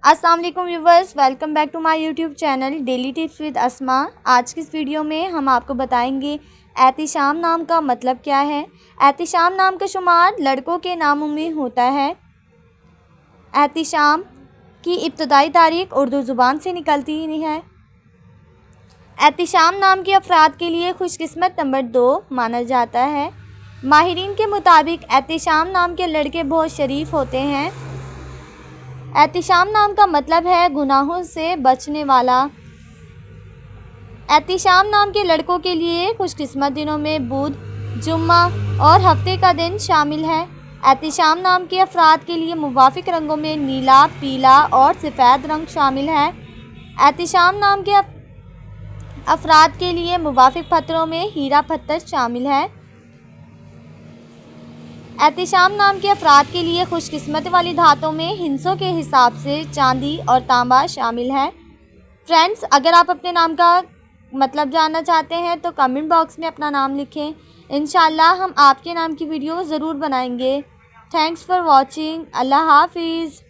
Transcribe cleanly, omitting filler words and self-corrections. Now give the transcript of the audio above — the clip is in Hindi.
अस्सलाम वालेकुम viewers, welcome back to my YouTube channel daily tips with Asma. आज की इस वीडियो में हम आपको बताएंगे एहतिशाम नाम का मतलब क्या है। एहतिशाम नाम का शुमार लड़कों के नामों में होता है। एहतिशाम की इब्तदाई तारीख उर्दू ज़ुबान से निकलती है। एहतिशाम नाम के अफराद के लिए खुशकिस्मत नंबर 2 माना जाता है। माहिरीन के मुताबिक एहतिशाम नाम के लड़के बहुत शरीफ होते हैं। एहतिशाम नाम का मतलब है गुनाहों से बचने वाला। एहतिशाम नाम के लड़कों के लिए खुशकिस्मत दिनों में बुध, जुम्मा और हफ्ते का दिन शामिल है। एहतिशाम नाम के अफराद के लिए मुवाफिक रंगों में नीला, पीला और सफ़ेद रंग शामिल है। एहतिशाम नाम के अफराद के लिए मुवाफिक पत्थरों में हीरा पत्थर शामिल है। एहतिशाम नाम के अफराद के लिए खुशकिस्मत वाली धातों में हिस्सों के हिसाब से चांदी और तांबा शामिल है। फ्रेंड्स, अगर आप अपने नाम का मतलब जानना चाहते हैं तो कमेंट बॉक्स में अपना नाम लिखें। इंशाल्लाह हम आपके नाम की वीडियो ज़रूर बनाएंगे। Thanks for watching. अल्लाह हाफिज़।